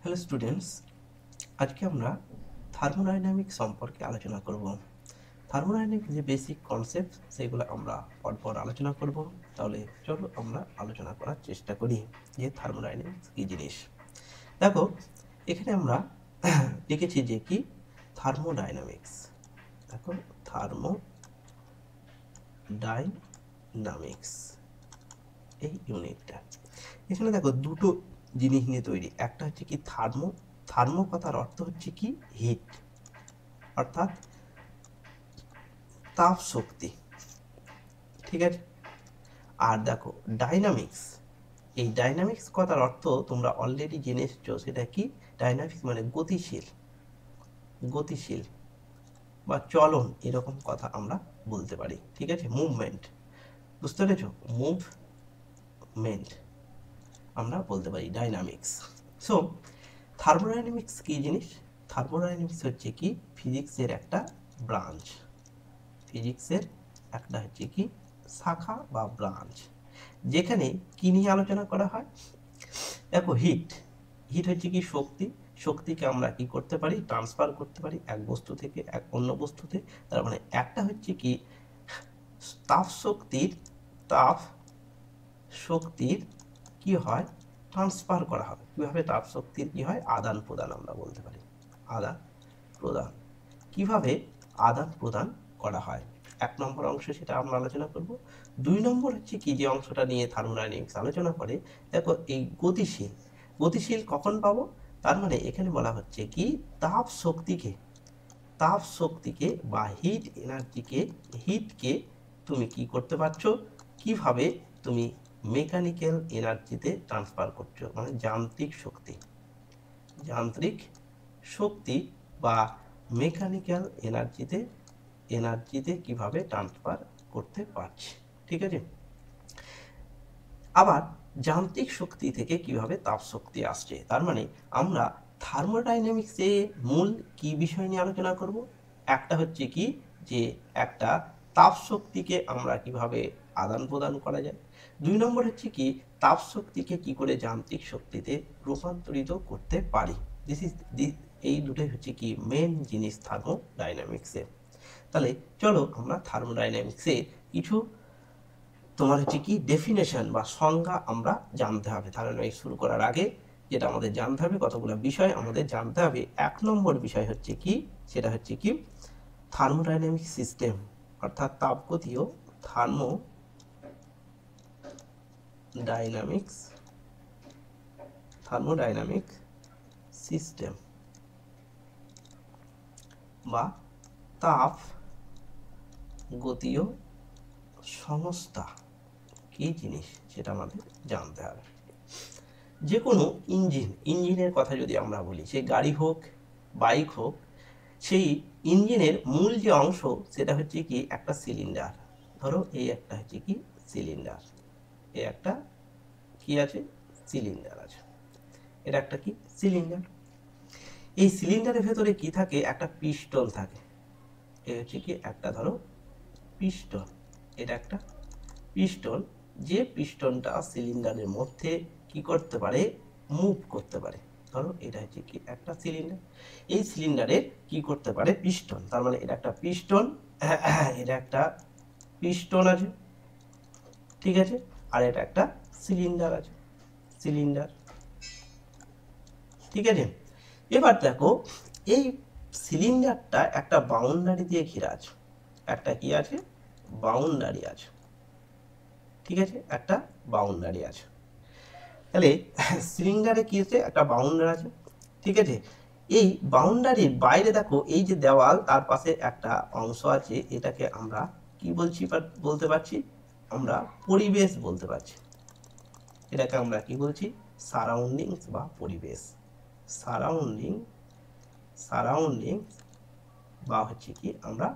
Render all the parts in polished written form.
Hello students, আজকে আমরা thermodynamics সম্পর্কে আলোচনা করব। থার্মোডাইনামিক্স যে বেসিক কনসেপ্ট সেগুলো আমরা পরপর আলোচনা করব। তাহলে চলো আমরা আলোচনা করার চেষ্টা করি যে থার্মোডাইনামিক্স কী জিনিস। দেখো, এখানে আমরা লিখেছি যে কি থার্মোডাইনামিক্স। দেখো, থার্মোডাইনামিক্স এই ইউনিটটা, এখানে দেখো দুটো জিনিস নিয়ে তৈরি। একটা হচ্ছে কি থার্মো, থার্মো কথার অর্থ হচ্ছে কি হিট, অর্থাৎ তাপ শক্তি, ঠিক আছে। আর দেখো ডাইনামিক্স, এই ডাইনামিক্স কথার অর্থ তোমরা অলরেডি জেনে এসেছো, সেটা কি ডাইনামিক্স মানে গতিশীল, গতিশীল বা চলন এরকম কথা আমরা বলতে পারি, ঠিক আছে। মুভমেন্ট, বুঝতে পেরেছো, মুভমেন্ট আমরা বলতে পারি ডাইনামিক্স। সো থার্মোডাইনামিক্স কি জিনিস? থার্মোডাইনামিক্স হচ্ছে কি ফিজিক্সের একটা ব্রাঞ্চ, ফিজিক্সের একটা হচ্ছে কি শাখা বা ব্রাঞ্চ, যেখানে কি নিয়ে আলোচনা করা হয়। দেখো, হিট, হিট হচ্ছে কি শক্তি, শক্তিকে আমরা কি করতে পারি, ট্রান্সফার করতে পারি এক বস্তু থেকে এক অন্য বস্তুতে। তার মানে একটা হচ্ছে কি তাপ শক্তির, তাপ শক্তির কি হয় ট্রান্সফার করা হবে। কিভাবে তাপ শক্তির কি হয় আদান প্রদান আমরা বলতে পারি, আদান প্রদান, কিভাবে আদান প্রদান করা হয়। এক নম্বর অংশ সেটা আমরা আলোচনা করব। দুই নম্বর হচ্ছে কি যে অংশটা নিয়ে থার্মোডাইনামিক্স আলোচনা করে, দেখো এই গতিশীল, গতিশীল কখন পাবো, তার মানে এখানে বলা হচ্ছে কি তাপ শক্তিকে, তাপ শক্তিকে বা হিট এনার্জিকে, হিটকে তুমি কি করতে পারছো, কিভাবে তুমি মেকানিক্যাল এনার্জিতে ট্রান্সফার করছো, মানে যান্ত্রিক শক্তি, যান্ত্রিক শক্তি বা মেকানিক্যাল এনার্জিতে, এনার্জিতে কিভাবে ট্রান্সফার করতে পারছি, ঠিক আছে। আবার যান্ত্রিক শক্তি থেকে কিভাবে তাপ শক্তি আসছে। তার মানে আমরা থার্মোডাইনামিক্সে মূল কি বিষয় নিয়ে আলোচনা করব। একটা হচ্ছে কি যে একটা তাপ শক্তিকে আমরা কিভাবে আদান প্রদান করা যায়। দুই নম্বর হচ্ছে কি তাপ শক্তিকে কি করে যান্ত্রিক শক্তিতে রূপান্তরিত করতে পারি। দিস ইজ এই দুটোই হচ্ছে কি মেন জিনিস থার্মোডাইনামিক্সে। তাহলে চলো আমরা থার্মোডাইনামিক্সে কিছু তোমার হচ্ছে কি ডেফিনেশন বা সংজ্ঞা আমরা জানতে হবে। থার্মোডাইনামিক্স শুরু করার আগে যেটা আমাদের জানতে হবে, কতগুলো বিষয় আমাদের জানতে হবে। এক নম্বর বিষয় হচ্ছে কি, সেটা হচ্ছে কি থার্মোডাইনামিক সিস্টেম, অর্থাৎ তাপগতীয় থার্মোডাইনামিক্স, থার্মোডাইনামিক সিস্টেম বা তাপ গতীয় সংস্থা কি জিনিস সেটা আমাদের জানতে হবে। যে কোনো ইঞ্জিন, ইঞ্জিনের কথা যদি আমরা বলি, সে গাড়ি হোক বাইক হোক, সেই ইঞ্জিনের মূল যে অংশ সেটা হচ্ছে কি একটা সিলিন্ডার। ধরো এই একটা হচ্ছে কি সিলিন্ডার, এই একটা কি আছে সিলিন্ডার আছে, এটা একটা কি সিলিন্ডার। এই সিলিন্ডারের ভেতরে কি থাকে, একটা পিস্টন থাকে। এই হচ্ছে কি একটা ধরো পিস্টন, এটা একটা পিস্টন, যে পিস্টনটা সিলিন্ডারের মধ্যে কি করতে পারে, মুভ করতে পারে। ধরো এটা হচ্ছে কি একটা সিলিন্ডার, এই সিলিন্ডারে কি করতে পারে পিস্টন, তার মানে এটা একটা পিস্টন, এটা একটা পিস্টন আছে, ঠিক আছে। আর এটা একটা সিলিন্ডার আছে, সিলিন্ডার, ঠিক আছে। এবার দেখো এই সিলিন্ডারটা একটা বাউন্ডারি দিয়ে ঘেরা আছে, একটা কি আছে বাউন্ডারি আছে, ঠিক আছে, একটা বাউন্ডারি আছে। তাহলে সিলিন্ডারে কি আছে, একটা বাউন্ডারি আছে, ঠিক আছে। এই বাউন্ডারির বাইরে দেখো এই যে দেওয়াল, তার পাশে একটা অংশ আছে, এটাকে আমরা কি বলছি বলতে পারছি, আমরা পরিবেশ বলতে পারছি। এটাকে আমরা কি বলছি সারাউন্ডিংস বা পরিবেশ, সারাউন্ডিং, সারাউন্ডিংস বা হচ্ছে কি আমরা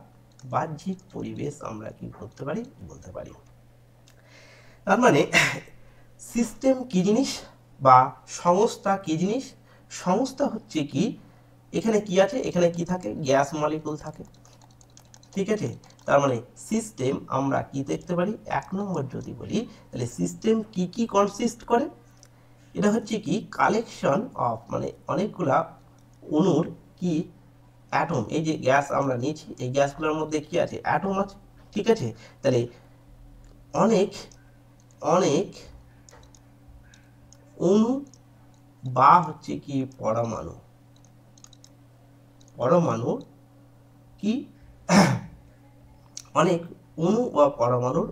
বাহ্যিক পরিবেশ আমরা কি করতে পারি বলতে পারি। তার মানে সিস্টেম কি জিনিস বা সংস্থা কি জিনিস, সংস্থা হচ্ছে কি এখানে কি আছে, এখানে কি থাকে গ্যাস মলিকুল থাকে, ঠিক আছে। তার মানে সিস্টেম আমরা কি দেখতে পারি, এক নম্বর যদি বলি তাহলে সিস্টেম কি কি কনসিস্ট করে, এটা হচ্ছে কি কালেকশন অফ মানে অনেকগুলা অণুর কি অ্যাটম, এই যে গ্যাস আমরা নিয়েছি এই গ্যাসগুলোর মধ্যে কি আছে অ্যাটম আছে, ঠিক আছে। তাহলে অনেক অনেক অণু বা হচ্ছে কি পরমাণু, পরমাণু কি অনেক অণু বা পরমাণুর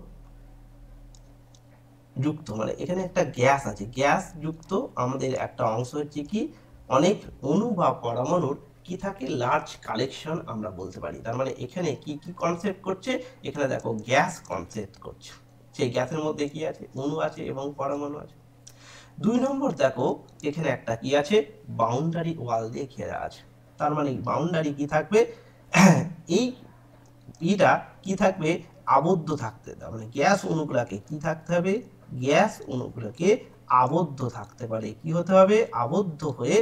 যুক্ত, মানে এখানে একটা গ্যাস আছে, গ্যাস যুক্ত আমাদের একটা অংশ হচ্ছে কি অনেক অণু বা পরমাণুর কি থাকে লার্জ কালেকশন আমরা বলতে পারি। তার মানে এখানে কি কি কনসেপ্ট করছে, এখানে দেখো গ্যাস কনসেপ্ট করছে, সেই গ্যাসের মধ্যে কি আছে অণু আছে এবং পরমাণু আছে। 2 নম্বর দেখো এখানে একটা কি আছে বাউন্ডারি ওয়াল দিয়ে ঘেরা আছে, তার মানে বাউন্ডারি কি থাকবে এই এটা কি থাকবে আবদ্ধ থাকতে, তার মানে গ্যাস অণুগুলোকে কি থাকতে হবে, গ্যাস অণুগুলোকে আবদ্ধ থাকতে পারে, কি হতে হবে আবদ্ধ হয়ে,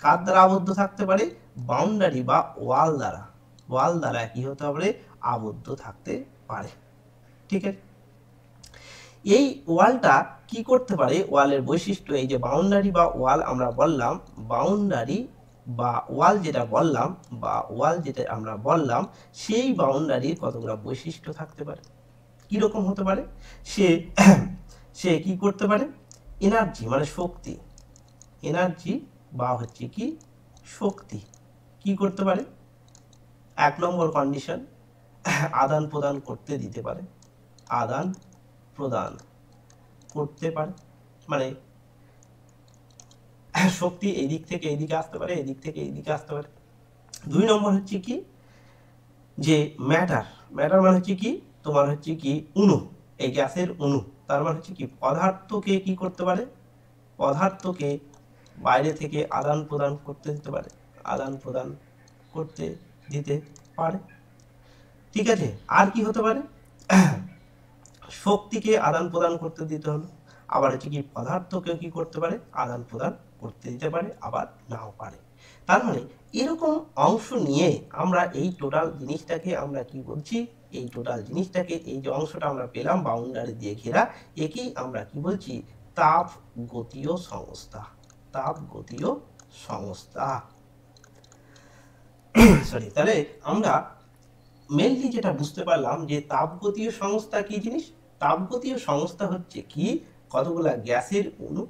কার দ্বারা আবদ্ধ থাকতে পারে বাউন্ডারি বা ওয়াল দ্বারা, ওয়াল দ্বারা কি হতে পারে আবদ্ধ থাকতে পারে, ঠিক আছে। এই ওয়ালটা কি করতে পারে, ওয়ালের বৈশিষ্ট্য এই যে বাউন্ডারি বা ওয়াল আমরা বললাম, বাউন্ডারি বা ওয়াল যেটা বললাম বা ওয়াল যেটা আমরা বললাম সেই বাউন্ডারির কতগুলো বৈশিষ্ট্য থাকতে পারে, কিরকম হতে পারে, সে সে কি করতে পারে এনার্জি মানে শক্তি, এনার্জি বা হচ্ছে কি শক্তি কি করতে পারে, 1 নম্বর কন্ডিশন আদান প্রদান করতে দিতে পারে, আদান প্রদান করতে পারে, মানে শক্তি এই দিক থেকে এই দিকে আসতে পারে, এই দিক থেকে এই দিকে আসতে পারে। 2 নম্বর হচ্ছে কি যে ম্যাটার, ম্যাটার মানে হচ্ছে কি তোমার হচ্ছে কি অণু, এই গ্যাসের অণু, তার মানে হচ্ছে কি পদার্থকে কি করতে পারে, পদার্থকে বাইরে থেকে আদান প্রদান করতে দিতে পারে, আদান প্রদান করতে দিতে পারে, ঠিক আছে। আর কি হতে পারে শক্তিকে আদান প্রদান করতে দিতে হলো, আবার হচ্ছে কি পদার্থকেও কি করতে পারে আদান প্রদান করতে দিতে পারে, আবার নাও পারে। তার মানে এরকম অংশ নিয়ে আমরা এই টোটাল জিনিসটাকে আমরা কি বলছি, এই টোটাল জিনিসটাকে এই যে অংশটা আমরা পেলাম বাউন্ডারি দিয়ে ঘেরা, একেই আমরা কি বলছি তাপ গতীয় সংস্থা, তাপ গতীয় সংস্থা সরি। তাহলে আমরা মেনলি যেটা বুঝতে পারলাম যে তাপগতীয় সংস্থা কি জিনিস, তাপগতীয় সংস্থা হচ্ছে কি কতগুলা গ্যাসের অণু,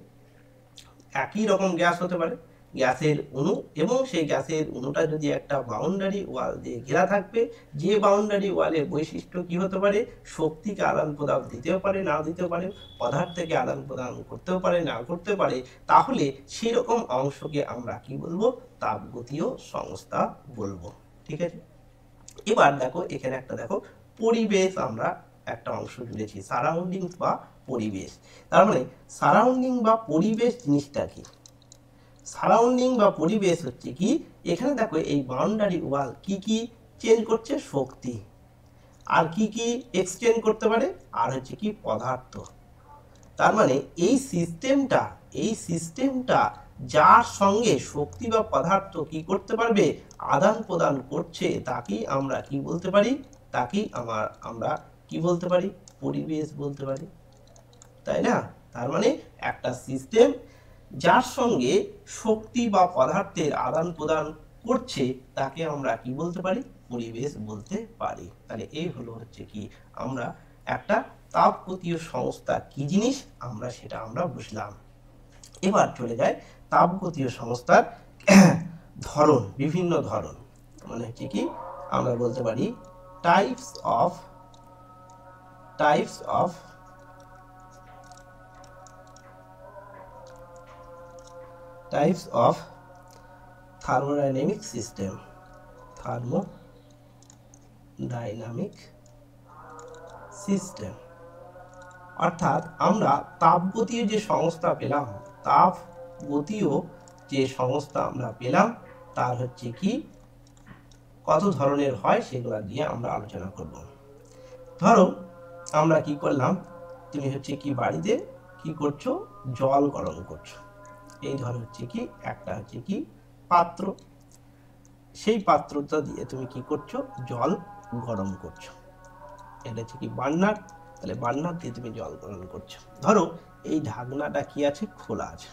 একই রকম গ্যাস হতে পারে গ্যাসের অণু, এবং সেই গ্যাসের অণুটা যদি একটা বাউন্ডারি ওয়াল দিয়ে ঘেরা থাকবে, যে বাউন্ডারি ওয়ালের বৈশিষ্ট্য কি হতে পারে শক্তিকে আদান প্রদান দিতেও পারে না দিতেও পারে, পদার্থকে আদান প্রদান করতেও পারে না করতে পারে, তাহলে সেরকম অংশকে আমরা কি বলবো তাপগতীয় সংস্থা বলবো, ঠিক আছে। এবার দেখো এখানে একটা দেখো পরিবেশ আমরা একটা অংশ জুড়েছি, সারাউন্ডিং বা পরিবেশ। তার মানে সারাউন্ডিং বা পরিবেশ জিনিসটা কি, সারাউন্ডিং বা পরিবেশ হচ্ছে কি এখানে দেখো এই বাউন্ডারি ওয়াল কি কি চেঞ্জ করছে শক্তি, আর কি কি এক্সচেঞ্জ করতে পারে আর হচ্ছে কি পদার্থ। তার মানে এই সিস্টেমটা, এই সিস্টেমটা যার সঙ্গে শক্তি বা পদার্থ কি করতে পারবে আদান প্রদান করছে তাকেই আমরা কি বলতে পারি, তাকেই আমরা কি বলতে পারি পরিবেশ বলতে পারি, তাই না। তার মানে একটা সিস্টেম যার সঙ্গে শক্তি বা পদার্থের আদান প্রদান করছে তাকে আমরা কি বলতে পারি পরিবেশ বলতে পারি। তাহলে এই হলো হচ্ছে কি আমরা একটা তাপগতীয় সংস্থা কি জিনিস আমরা সেটা আমরা বুঝলাম। এবার চলে যায় তাপগতীয় সংস্থার ধরন, বিভিন্ন ধরন, মানে হচ্ছে কি আমরা বলতে পারি types of thermodynamic system, thermodynamic system. অর্থাৎ আমরা তাপগতীয় যে সংস্থা পেলাম, তাপগতীয় যে সংস্থা আমরা পেলাম তার হচ্ছে কি কত ধরনের হয় সেগুলো দিয়ে আমরা আলোচনা করব। ধরো আমরা কি করলাম, তুমি হচ্ছে কি বাড়িতে কি করছো জল গরম করছো, এই ধর হচ্ছে কি একটা হচ্ছে কি পাত্র, সেই পাত্রটা দিয়ে তুমি কি করছো জল গরম করছো, এটা হচ্ছে কি বার্নার, তাহলে বার্নার দিয়ে তুমি জল গরম করছো। ধরো এই ঢাকনাটা কি আছে খোলা আছে,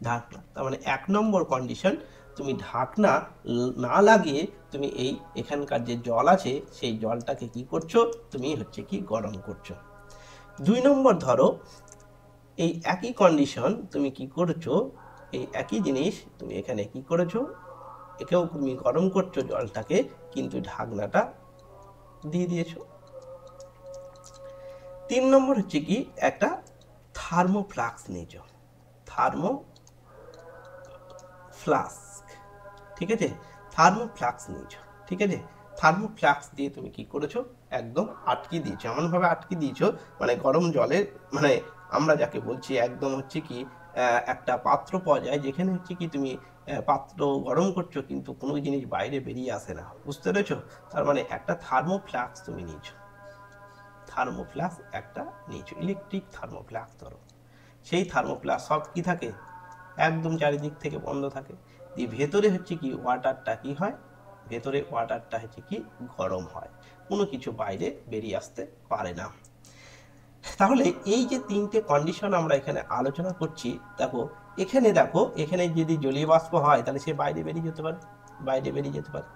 ঢাকনা, তার মানে 1 নম্বর কন্ডিশন, তুমি ঢাকনা না লাগিয়ে তুমি এই এখানকার যে জল আছে সেই জলটাকে কি করছো, তুমি হচ্ছে কি গরম করছো। 2 নম্বর ধরো এই একই কন্ডিশন তুমি কি করছো, এই একই জিনিস তুমি এখানে কি করেছো, একেও তুমি গরম করছো জলটাকে, কিন্তু ঢাকনাটা দিয়ে দিয়েছো। 3 নম্বর হচ্ছে কি একটা থার্মোফ্লাস্ক নিয়েছো, থার্মোফ্লাস্ক, ঠিক আছে, থার্মোফ্লাস্ক নিয়েছো, ঠিক আছে। থার্মোফ্লাস্ক দিয়ে তুমি কি করেছো, একদম আটকে দিয়েছো, এমনভাবে আটকে দিয়েছো মানে গরম জলের মানে আমরা যাকে বলছি একদম হচ্ছে কি একটা পাত্র পাওয়া যায় যেখানে হচ্ছে কি তুমি পাত্র গরম করছো কিন্তু কোনো জিনিস বাইরে বেরিয়ে আসে না, বুঝতে পেরেছো। তার মানে একটা থার্মোফ্লাস্ক তুমি নিয়েছো, থার্মোফ্লাস্ক একটা নিয়েছো, ইলেকট্রিক থার্মোফ্লাস্ক ধরো। সেই থার্মোফ্লাস্ক সব কি থাকে, একদম চারিদিক থেকে বন্ধ থাকে, দিয়ে ভেতরে হচ্ছে কি ওয়াটারটা কি হয়, ভেতরে ওয়াটারটা হচ্ছে কি গরম হয়, কোনো কিছু বাইরে বেরিয়ে আসতে পারে না। তাহলে এই যে 3টে কন্ডিশন আমরা এখানে আলোচনা করছি, দেখো এখানে যদি জলীয় বাষ্প হয় তাহলে সে বাইরে বেরিয়ে যেতে পারে, বাইরে বেরিয়ে যেতে পারে।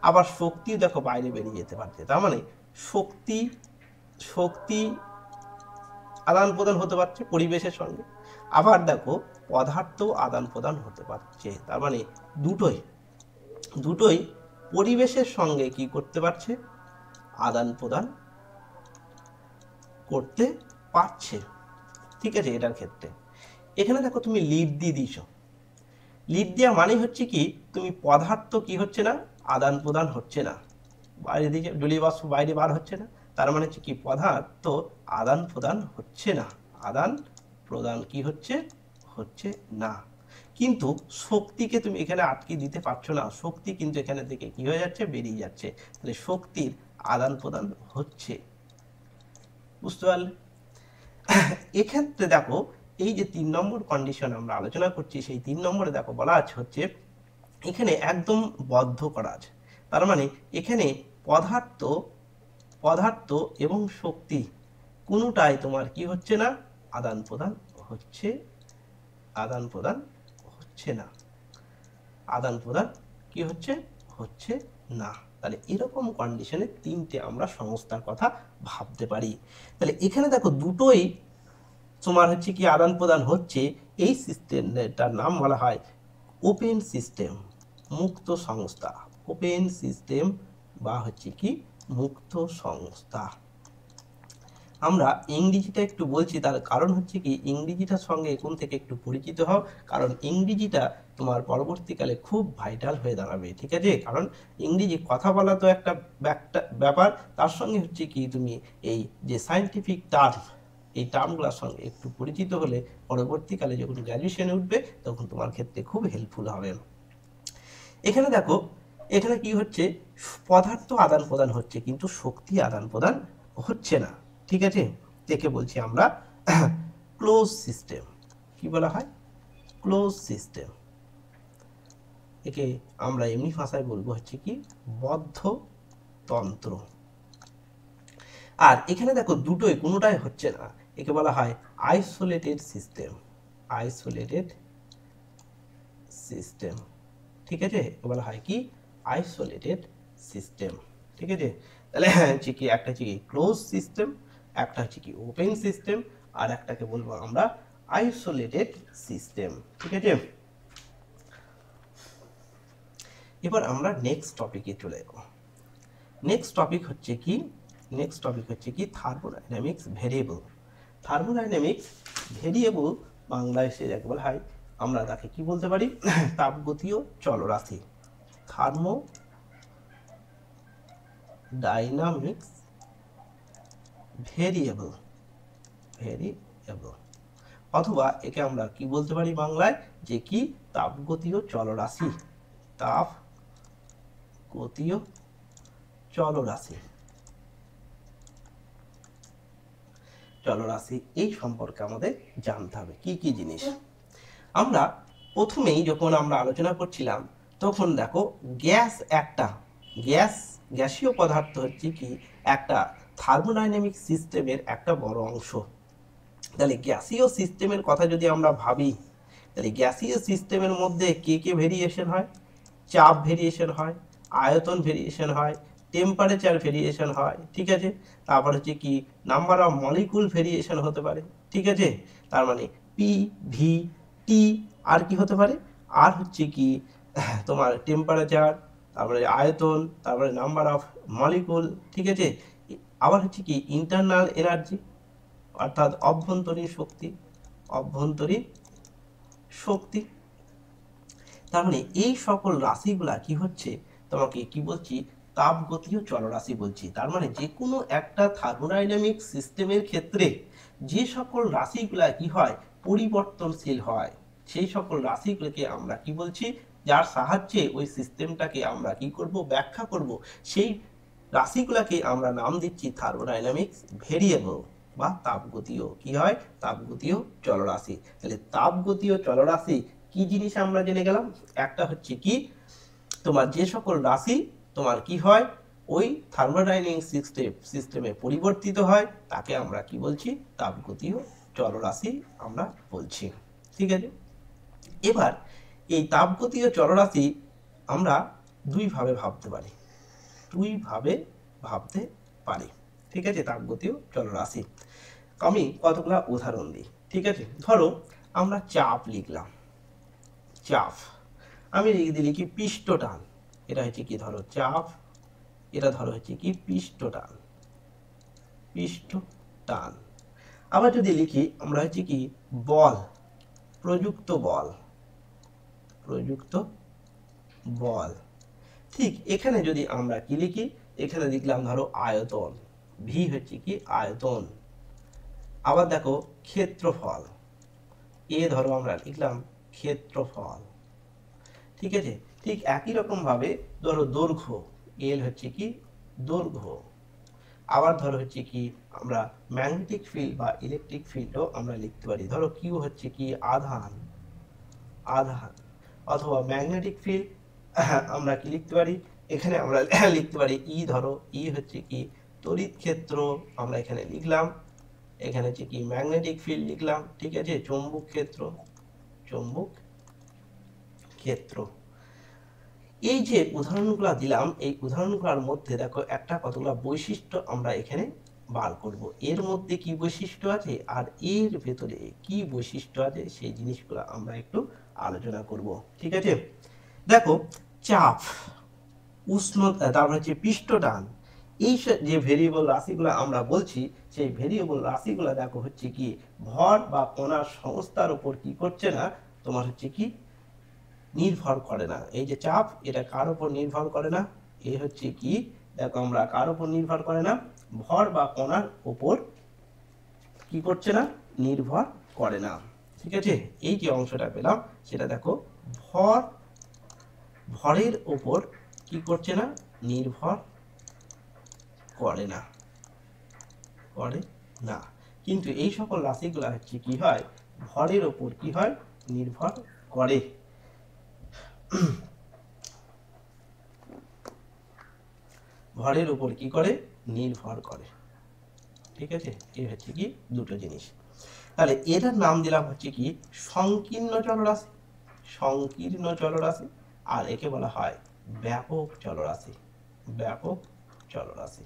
আবার শক্তিও দেখো বাইরে বেরিয়ে যেতে পারছে, তার মানে শক্তি শক্তি আদান প্রদান হতে পারছে পরিবেশের সঙ্গে। আবার দেখো পদার্থ আদান প্রদান হতে পারছে, তার মানে দুটোই দুটোই পরিবেশের সঙ্গে কি করতে পারছে, আদান প্রদান করতে পারছে, ঠিক আছে। এটার ক্ষেত্রে এখানে দেখো তুমি লিড দিয়ে দিয়েছো, লিড দেওয়া মানে হচ্ছে কি তুমি পদার্থ কি হচ্ছে না, আদান প্রদান হচ্ছে না, বাইরে দিকে জলীয় বাষ্প বাইরে বার হচ্ছে না, তার মানে হচ্ছে কি পদার্থ আদান প্রদান হচ্ছে না, আদান প্রদান কি হচ্ছে, হচ্ছে না। কিন্তু শক্তিকে তুমি এখানে আটকে দিতে পারছো না, শক্তি কিন্তু এখানে থেকে কি হয়ে যাচ্ছে, বেরিয়ে যাচ্ছে, তাহলে শক্তির আদান প্রদান হচ্ছে, বুঝতে পারলে। এক্ষেত্রে দেখো এই যে 3 নম্বর কন্ডিশন আমরা আলোচনা করছি, সেই 3 নম্বরে দেখো বলা আছে হচ্ছে এখানে একদম বদ্ধ করা আছে, তার মানে এখানে পদার্থ পদার্থ এবং শক্তি কোনোটাই তোমার কি হচ্ছে না, আদান প্রদান হচ্ছে, আদান প্রদান হচ্ছে না, আদান প্রদান কি হচ্ছে, হচ্ছে না। তাহলে এরকম কন্ডিশনে 3টে আমরা সংস্থার কথা ভাবতে পারি। তাহলে এখানে দেখো দুটোই তোমার হচ্ছে কি আদান প্রদান হচ্ছে, এই সিস্টেমটার নাম বলা হয় ওপেন সিস্টেম, মুক্ত সংস্থা, ওপেন সিস্টেম বা হচ্ছে কি মুক্ত সংস্থা। আমরা ইংরেজিটা একটু বলছি, তার কারণ হচ্ছে কি ইংরেজিটার সঙ্গে এখন থেকে একটু পরিচিত হও, কারণ ইংরেজিটা তোমার পরবর্তীকালে খুব ভাইটাল হয়ে দাঁড়াবে, ঠিক আছে। কারণ ইংরেজি কথা বলা তো একটা ব্যাপার, তার সঙ্গে হচ্ছে কি তুমি এই যে সায়েন্টিফিক টার্ম, এই টার্মগুলোর সঙ্গে একটু পরিচিত হলে পরবর্তীকালে যখন গ্র্যাজুয়েশনে উঠবে তখন তোমার ক্ষেত্রে খুব হেল্পফুল হবে। এখানে দেখো এখানে কি হচ্ছে, পদার্থ আদান প্রদান হচ্ছে কিন্তু শক্তি আদান প্রদান হচ্ছে না, ঠিক আছে। একে বলছি আমরা ক্লোজ সিস্টেম, কি বলা হয়, ক্লোজ সিস্টেম। একে আমরা এমনি ভাষায় বলবো হচ্ছে কি বদ্ধ তন্ত্র। আর এখানে দেখো দুটোই কোনোটাই হচ্ছে না, একে বলা হয় আইসোলেটেড সিস্টেম, আইসোলেটেড সিস্টেম, ঠিক আছে। বলা হয় কি আইসোলেটেড সিস্টেম, ঠিক আছে। তাহলে হচ্ছে কি একটা হচ্ছে কি ক্লোজ সিস্টেম, একটা হচ্ছে কি ওপেন সিস্টেম, আর একটাকে বলবো আমরা আইসোলেটেড সিস্টেম, ঠিক আছে। এবার আমরা নেক্সট টপিকে চলে যাব। নেক্সট টপিক হচ্ছে কি থার্মোডাইনামিক্স ভেরিয়েবল। থার্মোডাইনামিক্স ভেরিয়েবল বাংলায় সে যাকে বলা হয়, আমরা তাকে কি বলতে পারি, তাপগতীয় চলরাশি, থার্মোডাইনামিক্স ভেরিয়েবল, অথবা একে আমরা কি বলতে পারি বাংলায়, যে কি তাপগতীয় চলরাশি, তাপগতীয় চলরাশি, এই সম্পর্কে আমাদের জানতে হবে কি কি জিনিস। আমরা প্রথমেই যখন আমরা আলোচনা করছিলাম তখন দেখো গ্যাসীয় পদার্থ হচ্ছে কি একটা থার্মোডাইনামিক সিস্টেমের একটা বড় অংশ। তাহলে গ্যাসীয় সিস্টেমের কথা যদি আমরা ভাবি, তাহলে গ্যাসীয় সিস্টেমের মধ্যে কে কে ভেরিয়েশন হয়? চাপ ভেরিয়েশন হয়, আয়তন ভেরিয়েশন হয়, টেম্পারেচার ভেরিয়েশন হয়, ঠিক আছে। তারপর হচ্ছে কি নাম্বার অফ মলিকুল ভেরিয়েশন হতে পারে, ঠিক আছে। তার মানে পি, ভি, টি, আর কি হতে পারে? আর হচ্ছে কি তোমার টেম্পারেচার, তারপরে আয়তন, তারপরে নাম্বার অফ মলিকুল, ঠিক আছে। আবার হচ্ছে কি ইন্টারনাল এনার্জি, অর্থাৎ অভ্যন্তরীণ শক্তি, অভ্যন্তরীণ শক্তি। তার মানে এই সকল রাশিগুলা কি হচ্ছে, তোমাকে কি বলছি, তাপগতীয় চলরাশি বলছি। তার মানে যে কোনো একটা থার্মোডাইনামিক সিস্টেমের ক্ষেত্রে যে সকল রাশিগুলা কি হয়, পরিবর্তনশীল হয়, সেই সকল রাশিগুলোকে আমরা কি বলছি, যার সাহায্যে ওই সিস্টেমটাকে আমরা কি করব, ব্যাখ্যা করব, সেই রাশিগুলাকে আমরা নাম দিচ্ছি থার্মোডাইনামিক্স ভেরিয়েবল বা তাপগতীয় কি হয়, তাপগতীয় চলরাশি। তাহলে তাপগতীয় চলরাশি কি জিনিস আমরা জেনে গেলাম, একটা হচ্ছে কি তোমার যে সকল রাশি তোমার কি হয় ওই থার্মোডাইনামিক সিস্টেমে পরিবর্তিত হয়, তাকে আমরা কি বলছি, তাপগতীয় চলরাশি আমরা বলছি, ঠিক আছে। এবার এই তাপগতীয় চলরাশি আমরা দুইভাবে ভাবতে পারি, ঠিক আছে। তাপগতীয় চলরাশি আমি কতগুলা উদাহরণ দিই, ঠিক আছে। ধরো আমরা চাপ লিখলাম, চাপ আমি লিখি পৃষ্ঠটান, এটা হচ্ছে কি ধরো চাপ, এটা ধরো হচ্ছে কি পৃষ্ঠটান, পৃষ্ঠটান। আবার যদি লিখি আমরা হচ্ছে কি বল, প্রযুক্ত বল, প্রযুক্ত বল। ঠিক এখানে যদি আমরা কি লিখি, এখানে লিখলাম ধরো আয়তন, ভি হচ্ছে কি আয়তন। আবার দেখো ক্ষেত্রফল, এ ধরো আমরা লিখলাম ক্ষেত্রফল, ঠিক আছে। ঠিক একই রকম ভাবে ধরো দৈর্ঘ্য, এল হচ্ছে কি দৈর্ঘ্য। আবার ধরো হচ্ছে কি আমরা ম্যাগনেটিক ফিল্ড বা ইলেকট্রিক ফিল্ডও আমরা লিখতে পারি, ধরো কিউ হচ্ছে কি আধান, আধান। অথবা ম্যাগনেটিক ফিল্ড আমরা কি লিখতে পারি, এখানে আমরা লিখতে পারি ই, ধরো ই হচ্ছে কি তড়িৎ ক্ষেত্র, আমরা এখানে লিখলাম, এখানে হচ্ছে কি ম্যাগনেটিক ফিল্ড লিখলাম, ঠিক আছে। চৌম্বক ক্ষেত্র, চৌম্বক ক্ষেত্র। এই যে উদাহরণগুলো দিলাম, এই উদাহরণগুলোর মধ্যে দেখো একটা কতগুলো বৈশিষ্ট্য আমরা এখানে বার করব, এর মধ্যে কি বৈশিষ্ট্য আছে আর এর ভেতরে কি বৈশিষ্ট্য আছে সেই জিনিসগুলো আমরা একটু আলোচনা করব, ঠিক আছে। দেখো চাপ, উষ্ণতা, তারপর হচ্ছে পৃষ্ঠটান, এই যে ভেরিয়েবল রাশিগুলো আমরা বলছি, সেই ভেরিয়েবল রাশিগুলো দেখো হচ্ছে কি ভর বা কণার সংস্থার উপর কি করছে না, তোমার হচ্ছে কি নির্ভর করে না। এই যে চাপ, এটা কার উপর নির্ভর করে না, এ হচ্ছে কি দেখো আমরা কার উপর নির্ভর করে না, ভর বা কণার উপর কি করছে না, নির্ভর করে না, ঠিক আছে। এই যে অংশটা পেলাম সেটা দেখো ভর, ভরের উপর কি করছে না, নির্ভর করে না, করে না। কিন্তু এই সকল রাশিগুলো হচ্ছে কি হয়, ভরের উপর কি হয়, নির্ভর করে। ভরের উপর কি করে, নির্ভর করে, ঠিক আছে। এই হচ্ছে কি দুটো জিনিস। তাহলে এটার নাম দিলাম হচ্ছে কি সংকীর্ণ চলরাশি, সংকীর্ণ চলরাশি। আর একে বলা হয় ব্যাপক চলরাশি, ব্যাপক চলরাশি।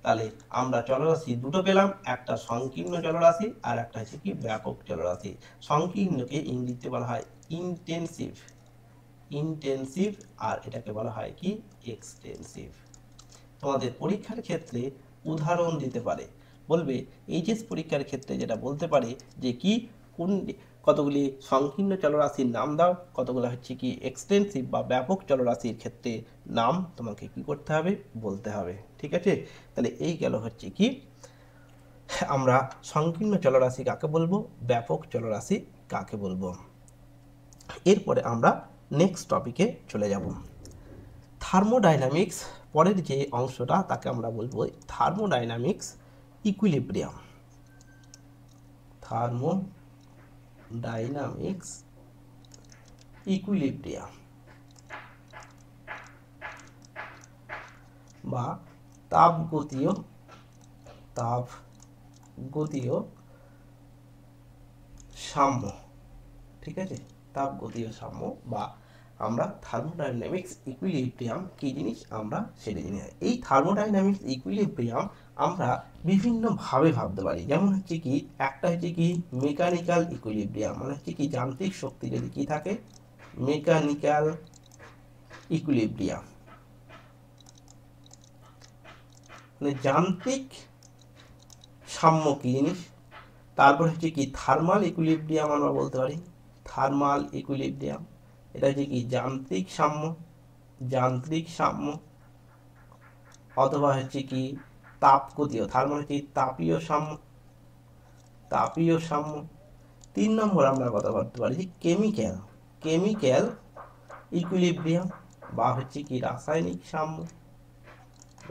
তাহলে আমরা চলরাশি দুটো পেলাম, একটা সংকীর্ণ চলরাশি আর একটা হচ্ছে কি ব্যাপক চলরাশি। সংকীর্ণকে ইংরেজিতে বলা হয় ইন্টেনসিভ, ইন্টেনসিভ, আর এটাকে বলা হয় কি এক্সটেনসিভ। তোমাদের পরীক্ষার ক্ষেত্রে উদাহরণ দিতে পারে, বলবে এইচএস পরীক্ষার ক্ষেত্রে যেটা বলতে পারে যে কি কোন কতগুলি সংকীর্ণ চলরাশির নাম দাও, কতগুলো হচ্ছে কি এক্সটেন্সিভ বা ব্যাপক চলরাশির ক্ষেত্রে নাম তোমাকে কি করতে হবে, বলতে হবে, ঠিক আছে। তাহলে এই গেল হচ্ছে কি আমরা সংকীর্ণ চলরাশি কাকে বলবো, ব্যাপক চলরাশি কাকে বলবো। এরপরে আমরা নেক্সট টপিকে চলে যাব, থার্মোডাইনামিক্স। পরের যে অংশটা তাকে আমরা বলবো থার্মোডাইনামিক্স ইকুইলিব্রিয়াম, থার্মোডাইনামিক্স ইকুইলিব্রিয়াম বা তাপগতীয়, তাপগতীয় সাম্য, ঠিক আছে, তাপগতীয় সাম্য বা আমরা থার্মোডাইনামিক্স ইকুইলিব্রিয়াম কি জিনিস আমরা সেটা জেনে যাই। এই থার্মোডাইনামিক্স ইকুইলিব্রিয়াম আমরা বিভিন্নভাবে ভাবতে পারি। যেমন হচ্ছে কি, একটা হচ্ছে কি মেকানিক্যাল ইকুইলিব্রিয়াম, মানে হচ্ছে কি যান্ত্রিক শক্তি যদি কি থাকে, মেকানিক্যাল ইকুইলিব্রিয়াম মানে যান্ত্রিক সাম্য কি জিনিস। তারপর হচ্ছে কি থার্মাল ইকুইলিব্রিয়াম আমরা বলতে পারি, থার্মাল ইকুইলিব্রিয়াম এটা হচ্ছে কি যান্ত্রিক সাম্য, যান্ত্রিক সাম্য। অথবা হচ্ছে কি তাপগতীয়, থার্মাল হচ্ছে তাপীয় সাম্য, তাপীয় সাম্য। 3 নম্বর আমরা কথা বলতে পারি কেমিক্যাল, কেমিক্যাল ইকুইলিব্রিয়াম বা হচ্ছে কি রাসায়নিক সাম্য,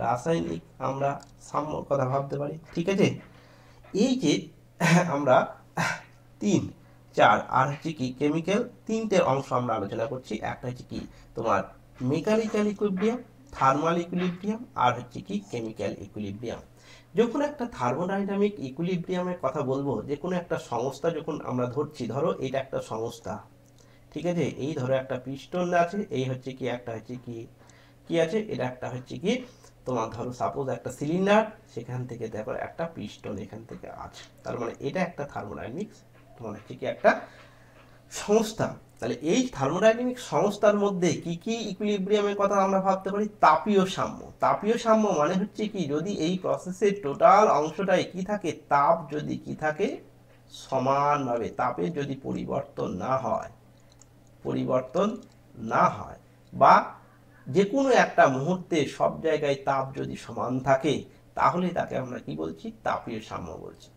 রাসায়নিক আমরা সাম্যর কথা ভাবতে পারি। ঠিক আছে, এই যে আমরা 3, 4 আর হচ্ছে কি কেমিক্যাল, 3টে অংশ আমরা আলোচনা করছি। একটা হচ্ছে কি তোমার মেকানিক্যাল ইকুইলিব্রিয়াম, থার্মাল ইকুইলিব্রিয়াম আর হচ্ছে কি কেমিক্যাল ইকুইলিব্রিয়াম। যখন একটা থার্মোডাইনামিক ইকুইলিব্রিয়ামের কথা বলবো, যে কোনো একটা সংস্থা যখন আমরা ধরছি, ধরো এটা একটা সংস্থা, ঠিক আছে, এই ধরো একটা পিস্টন আছে, এই হচ্ছে কি একটা হচ্ছে কি কি আছে, এটা একটা হচ্ছে কি তোমার ধরো সাপোজ একটা সিলিন্ডার, সেখান থেকে দেখো একটা পিস্টন এখান থেকে আছে, তার মানে এটা একটা থার্মোডাইনামিক্স তোমার হচ্ছে কি একটা সংস্থা। তাহলে এই থার্মোডাইনামিক সংস্থার মধ্যে কি কি ইকুইলিব্রিয়ামের কথা আমরা ভাবতে পারি, তাপীয় সাম্য। তাপীয় সাম্য মানে হচ্ছে কি যদি এই প্রসেসের টোটাল অংশটাই কি থাকে, তাপ যদি কি থাকে সমানভাবে, তাপের যদি পরিবর্তন না হয়, পরিবর্তন না হয় বা যে কোনো একটা মুহূর্তে সব জায়গায় তাপ যদি সমান থাকে, তাহলে তাকে আমরা কি বলছি, তাপীয় সাম্য বলছি।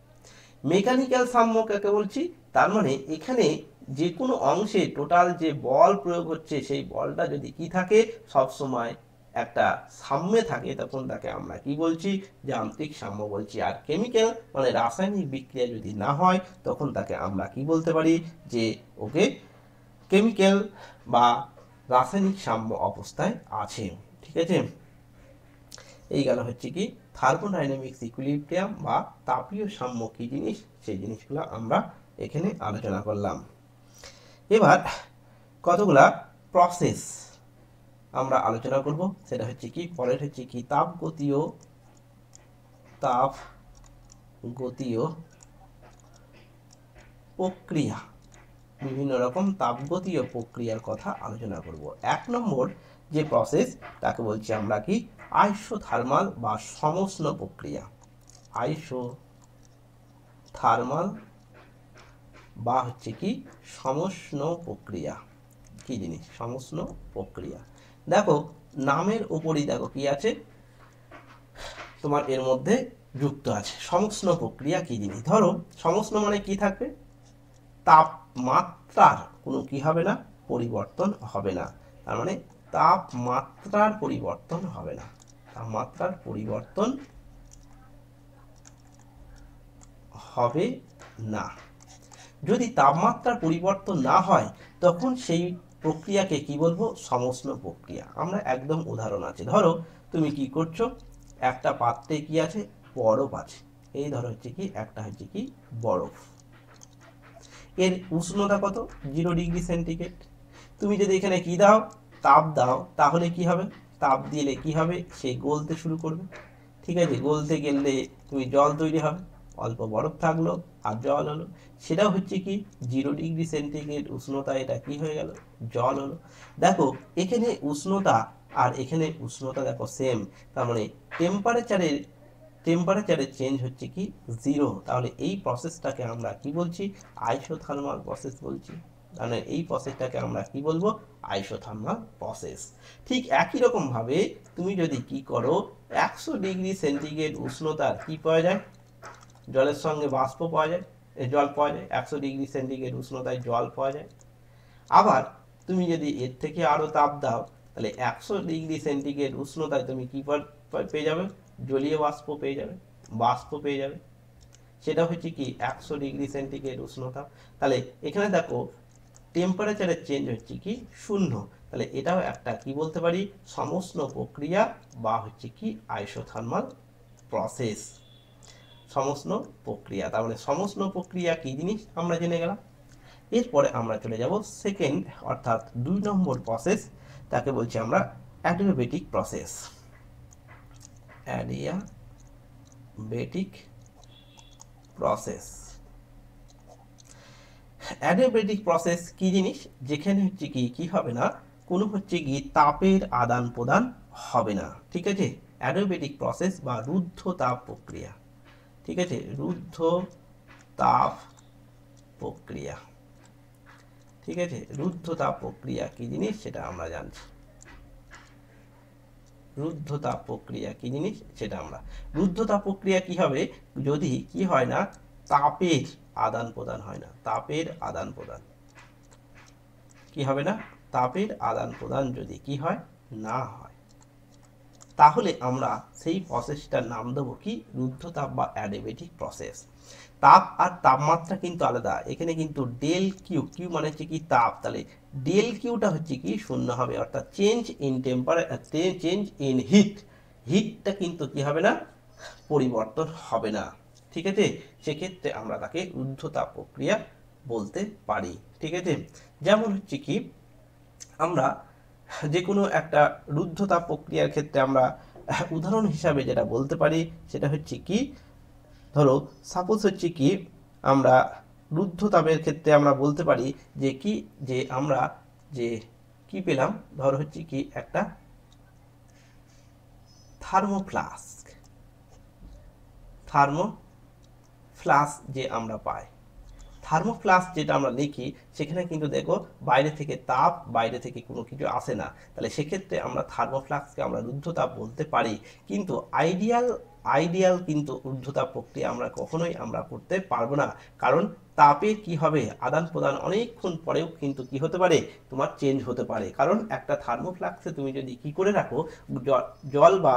মেকানিক্যাল সাম্য কাকে বলছি, তার মানে এখানে যে কোনো অংশে টোটাল যে বল প্রয়োগ হচ্ছে, সেই বলটা যদি কি থাকে সব সময় একটা সাম্যে থাকে, তখন তাকে আমরা কি বলছি, যান্ত্রিক সাম্য বলছি। আর কেমিক্যাল মানে রাসায়নিক বিক্রিয়া যদি না হয়, তখন তাকে আমরা কি বলতে পারি, যে ওকে কেমিক্যাল বা রাসায়নিক সাম্য অবস্থায় আছে। ঠিক আছে, এই গেল হচ্ছে কি থার্মোডাইনামিক্স ইকুইলিব্রিয়াম বা তাপীয় সাম্য কি জিনিস, সেই জিনিসগুলো আমরা এখানে আলোচনা করলাম। এবার কতগুলা প্রসেস আমরা আলোচনা করব, সেটা হচ্ছে কি পরের হচ্ছে কি তাপগতীয়, তাপগতীয় প্রক্রিয়া, বিভিন্ন রকম তাপগতীয় প্রক্রিয়ার কথা আলোচনা করব। 1 নম্বর যে প্রসেস তাকে বলছি আমরা কি আইসোথার্মাল বা সমুষ্ণ প্রক্রিয়া, আইসোথার্মাল বা হচ্ছে কি সমুষ্ণ প্রক্রিয়া। কি জিনিস সমুষ্ণ প্রক্রিয়া, দেখো নামের উপরই দেখো কি আছে তোমার, এর মধ্যে যুক্ত আছে সমুষ্ণ প্রক্রিয়া কি জিনিস। ধরো সমুষ্ণ মানে কি থাকবে, তাপমাত্রার কোনো কি হবে না, পরিবর্তন হবে না। তার মানে তাপমাত্রার পরিবর্তন হবে না, তাপমাত্রার পরিবর্তন হবে না। যদি তাপমাত্রার পরিবর্তন না হয়, তখন সেই প্রক্রিয়াকে কি বলবো, সমুষ্ণ প্রক্রিয়া। আমরা একদম উদাহরণ আছে, ধরো তুমি কি করছো, একটা পাত্রে কি আছে, বরফ আছে, এই ধরো হচ্ছে কি একটা হচ্ছে কি বরফ, এর উষ্ণতা কত, 0 ডিগ্রি সেন্টিগ্রেড। তুমি যদি এখানে কি দাও, তাপ দাও, তাহলে কি হবে, তাপ দিলে কি হবে, সে গলতে শুরু করবে। ঠিক আছে, গলতে গেলে তুমি জল তৈরি হবে, অল্প বরফ থাকলো আর জল হলো, সেটাও হচ্ছে কি 0 ডিগ্রি সেন্টিগ্রেড উষ্ণতা, এটা কি হয়ে গেল, জল হলো। দেখো এখানে উষ্ণতা আর এখানে উষ্ণতা দেখো সেম, তার মানে টেম্পারেচারের চেঞ্জ হচ্ছে কি 0। তাহলে এই প্রসেসটাকে আমরা কি বলছি, আইসোথার্মাল প্রসেস বলছি। মানে এই প্রসেসটাকে আমরা কি বলবো, আইসোথার্মাল প্রসেস। ঠিক একই রকম ভাবে তুমি যদি কি করো, 100 ডিগ্রি সেন্টিগ্রেড উষ্ণতার কি পাওয়া যায়, জলের সঙ্গে বাষ্প পাওয়া যায়, জল পাওয়া যায়, 100 ডিগ্রি সেন্টিগ্রেড উষ্ণতায় জল পাওয়া যায়। আবার তুমি যদি এর থেকে আরো তাপ দাও, তাহলে 100 ডিগ্রি সেন্টিগ্রেড উষ্ণতায় তুমি কি পেয়ে যাবে, জলীয় বাষ্প পেয়ে যাবে, বাষ্প পেয়ে যাবে, সেটা হচ্ছে কি 100 ডিগ্রি সেন্টিগ্রেড উষ্ণতা। তাহলে এখানে দেখো টেম্পারেচারের চেঞ্জ হচ্ছে কি 0। তাহলে এটাও একটা কি বলতে পারি, সমুষ্ণ প্রক্রিয়া বা হচ্ছে কি আইসোথার্মাল প্রসেস, সমুষ্ণ প্রক্রিয়া। তার মানে সমুষ্ণ প্রক্রিয়া কি জিনিস আমরা জেনে গেলাম। এরপরে আমরা চলে যাব সেকেন্ড অর্থাৎ 2 নম্বর প্রসেস, তাকে বলছি আমরা adiabatic process. Adiabatic process. Adiabatic process কি জিনিস? যেখানে হচ্ছে কি হবে না, কোনো হচ্ছে কি তাপের আদান প্রদান হবে না, ঠিক আছে। অ্যাডিয়াবেটিক প্রসেস বা রুদ্ধ তাপ প্রক্রিয়া, ঠিক আছে, রুদ্ধ তাপ প্রক্রিয়া, ঠিক আছে। রুদ্ধ তাপ প্রক্রিয়া কি জিনিস সেটা আমরা জানছি। রুদ্ধ তাপ প্রক্রিয়া কি জিনিস সেটা আমরা, রুদ্ধ তাপ প্রক্রিয়া কি হবে? যদি কি হয় না, তাপের আদান প্রদান হয় না, তাপের আদান প্রদান কি হবে না, তাপের আদান প্রদান যদি কি হয় না হয়, তাহলে আমরা সেই প্রসেসটার নাম দেবো কি, রুদ্ধ তাপ বা অ্যাডিয়াবেটিক প্রসেস। তাপ আর তাপমাত্রা কিন্তু আলাদা, এখানে কিন্তু ডেল কিউ, কিউ মানে হচ্ছে কি তাপ, তাহলে ডেল কিউটা হচ্ছে কি শূন্য হবে, অর্থাৎ change in temperature, change in heat, হিটটা কিন্তু কি হবে না, পরিবর্তন হবে না, ঠিক আছে। সেক্ষেত্রে আমরা তাকে রুদ্ধ তাপ প্রক্রিয়া বলতে পারি, ঠিক আছে। যেমন হচ্ছে কি আমরা যে কোনো একটা রুদ্ধ তাপ প্রক্রিয়ার ক্ষেত্রে আমরা উদাহরণ হিসাবে যেটা বলতে পারি সেটা হচ্ছে কি, ধরো সাপোজ হচ্ছে কি আমরা রুদ্ধ তাপের ক্ষেত্রে আমরা বলতে পারি যে কি, যে আমরা যে কি পেলাম, ধরো হচ্ছে কি একটা থার্মোফ্লাস্ক, থার্মোফ্লাস্ক যে আমরা পাই, থার্মোফ্লাস্ক যেটা আমরা লিখি সেখানে কিন্তু দেখো বাইরে থেকে তাপ, বাইরে থেকে কোনো কিছু আসে না, তাহলে সেক্ষেত্রে আমরা থার্মোফ্লাস্ককে আমরা রুদ্ধতাপ বলতে পারি। কিন্তু আইডিয়াল কিন্তু রুদ্ধতাপ প্রক্রিয়া আমরা কখনোই আমরা করতে পারবো না, কারণ তাপের কি হবে আদান প্রদান অনেকক্ষণ পরেও কিন্তু কি হতে পারে, তোমার চেঞ্জ হতে পারে। কারণ একটা থার্মোফ্লাস্কে তুমি যদি কি করে রাখো, জল বা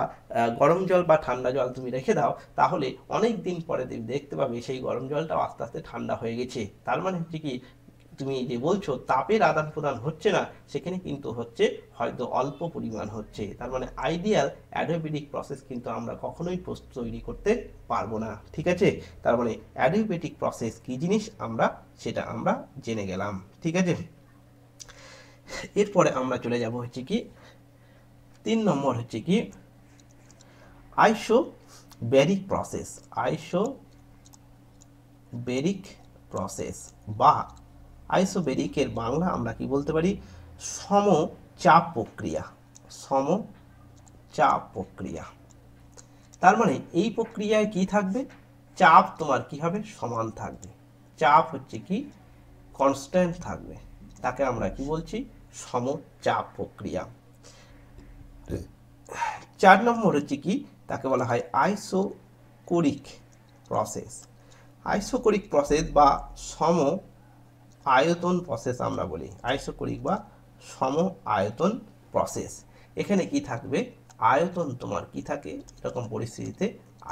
গরম জল বা ঠান্ডা জল তুমি রেখে দাও, তাহলে অনেক দিন পরে তুমি দেখতে পাবে সেই গরম জলটাও আস্তে আস্তে ঠান্ডা হয়ে গেছে। তার মানে হচ্ছে কি, তুমি যে বলছো তাপের আদান প্রদান হচ্ছে না, সেখানে কিন্তু হচ্ছে হয়তো অল্প পরিমাণ হচ্ছে। তার মানে আইডিয়াল অ্যাডিয়াবেটিক প্রসেস কিন্তু আমরা কখনোই তৈরি করতে পারবো না, ঠিক আছে। তার মানে অ্যাডিয়াবেটিক প্রসেস কি জিনিস আমরা সেটা আমরা জেনে গেলাম, ঠিক আছে। এরপরে আমরা চলে যাব হচ্ছে কি 3 নম্বর হচ্ছে কি আইসোব্যারিক প্রসেস। আইসোব্যারিক প্রসেস বা আইসোব্যারিকের বাংলা আমরা কি বলতে পারি, সমচাপ প্রক্রিয়া, সমচাপ প্রক্রিয়া। তার মানে এই প্রক্রিয়ায় কি থাকবে, চাপ তোমার কি হবে, সমান থাকবে, চাপ হচ্ছে কি কনস্ট্যান্ট থাকবে, তাকে আমরা কি বলছি, সমচাপ প্রক্রিয়া। 4 নম্বর হচ্ছে কি, তাকে বলা হয় আইসোকোরিক প্রসেস। আইসোকোরিক প্রসেস বা সম আয়তন প্রসেস আমরা বলি, আইসোকোরিক বা সম আয়তন প্রসেস। এখানে কি থাকবে, আয়তন তোমার কি থাকে, এরকম পরিস্থিতিতে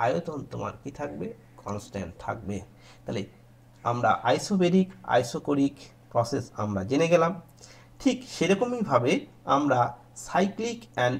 আয়তন তোমার কি থাকবে, কনস্ট্যান্ট থাকবে। তাহলে আমরা আইসোকোরিক প্রসেস আমরা জেনে গেলাম। ঠিক সেরকমইভাবে আমরা সাইক্লিক অ্যান্ড